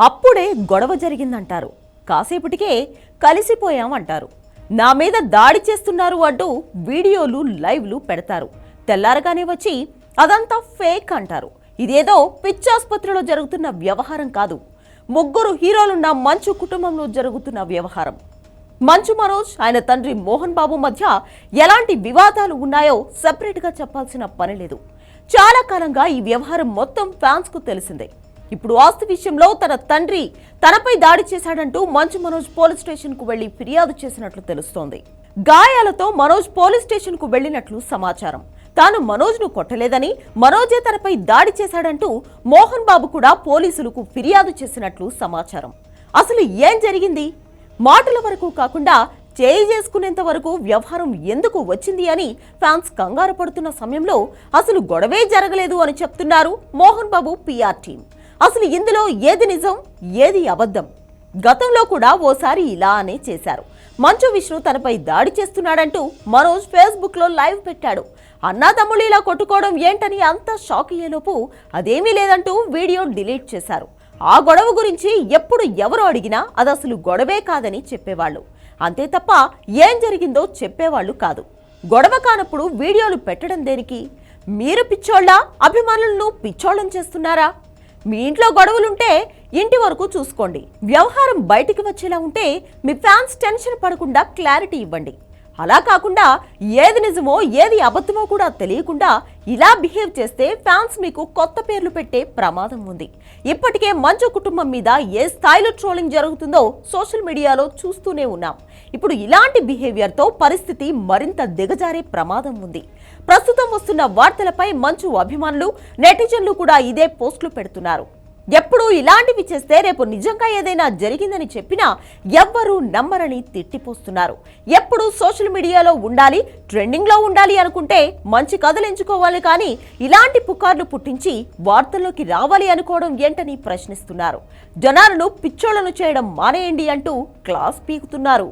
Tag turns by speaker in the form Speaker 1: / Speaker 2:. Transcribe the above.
Speaker 1: అప్పుడే గొడవ జరిగిందంటారు. కాసేపటికే కలిసిపోయామంటారు. నా మీద దాడి చేస్తున్నారు అంటూ వీడియోలు లైవ్లు పెడతారు. తెల్లారగానే వచ్చి అదంతా ఫేక్ అంటారు. ఇదేదో పిచ్చాసుపత్రిలో జరుగుతున్న వ్యవహారం కాదు. ముగ్గురు హీరోలున్న మంచు కుటుంబంలో జరుగుతున్న వ్యవహారం. మంచు మనోజ్, ఆయన తండ్రి మోహన్ బాబు మధ్య ఎలాంటి వివాదాలు ఉన్నాయో సెపరేట్గా చెప్పాల్సిన పని లేదు. చాలా కాలంగా ఈ వ్యవహారం మొత్తం ఫ్యాన్స్ కు తెలిసిందే. ఇప్పుడు ఆస్తి విషయంలో తన తండ్రి తనపై దాడి చేశాడంటూ మంచు మనోజ్ పోలీస్ స్టేషన్ కు వెళ్లి ఫిర్యాదు చేసినట్లు తెలుస్తోంది. గాయాలతో మనోజ్ పోలీస్ స్టేషన్ కు వెళ్లినట్లు సమాచారం. తాను మనోజ్ ను కొట్టలేదని, మనోజే తనపై దాడి చేశాడంటూ మోహన్ బాబు కూడా పోలీసులకు ఫిర్యాదు చేసినట్లు సమాచారం. అసలు ఏం జరిగింది? మాటల వరకు కాకుండా చేయి చేసుకునేంత వరకు వ్యవహారం ఎందుకు వచ్చింది అని ఫ్యాన్స్ కంగారు పడుతున్న సమయంలో అసలు గొడవే జరగలేదు అని చెప్తున్నారు మోహన్ బాబు పిఆర్ టీం. అసలు ఇందులో ఏది నిజం, ఏది అబద్ధం? గతంలో కూడా ఓసారి ఇలానే చేశారు. మంచు విష్ణు తనపై దాడి చేస్తున్నాడంటూ మనోజ్ ఫేస్బుక్ లో లైవ్ పెట్టాడు. అన్నా తమ్ముళ్ళు ఇలా కొట్టుకోవడం ఏంటని అంతా షాక్ అయ్యేలోపు అదేమీ లేదంటూ వీడియో డిలీట్ చేశారు. ఆ గొడవ గురించి ఎప్పుడు ఎవరు అడిగినా అది అసలు గొడవే కాదని చెప్పేవాళ్ళు. అంతే తప్ప ఏం జరిగిందో చెప్పేవాళ్ళు కాదు. గొడవ కానప్పుడు వీడియోలు పెట్టడం దేనికి? మీరు పిచ్చోళ్ళ, అభిమానులను పిచ్చోళ్ళని చేస్తున్నారా? మీ ఇంట్లో గొడవలుంటే ఇంటి వరకు చూసుకోండి. వ్యవహారం బయటికి వచ్చేలా ఉంటే మీ ఫ్యాన్స్ టెన్షన్ పడకుండా క్లారిటీ ఇవ్వండి. అలా కాకుండా ఏది నిజమో ఏది అబద్ధమో కూడా తెలియకుండా ఇలా బిహేవ్ చేస్తే ఫ్యాన్స్ మీకు కొత్త పేర్లు పెట్టే ప్రమాదం ఉంది. ఇప్పటికే మంచు కుటుంబం మీద ఏ స్థాయిలో ట్రోలింగ్ జరుగుతుందో సోషల్ మీడియాలో చూస్తూనే ఉన్నాం. ఇప్పుడు ఇలాంటి బిహేవియర్తో పరిస్థితి మరింత దిగజారే ప్రమాదం ఉంది. ప్రస్తుతం వస్తున్న వార్తలపై మంచు అభిమానులు, నెటిజన్లు కూడా ఇదే పోస్టులు పెడుతున్నారు. ఎప్పుడు ఇలాంటివి చేస్తే రేపు నిజంగా ఏదైనా జరిగిందని చెప్పినా ఎవ్వరూ నమ్మరని తిట్టిపోస్తున్నారు. ఎప్పుడు సోషల్ మీడియాలో ఉండాలి, ట్రెండింగ్లో ఉండాలి అనుకుంటే మంచి కథలు ఎంచుకోవాలి, కానీ ఇలాంటి పుకార్లు పుట్టించి వార్తల్లోకి రావాలి అనుకోవడం ఏంటని ప్రశ్నిస్తున్నారు. జనాలను పిచ్చోళ్లను చేయడం మానేయండి అంటూ క్లాస్ పీకుతున్నారు.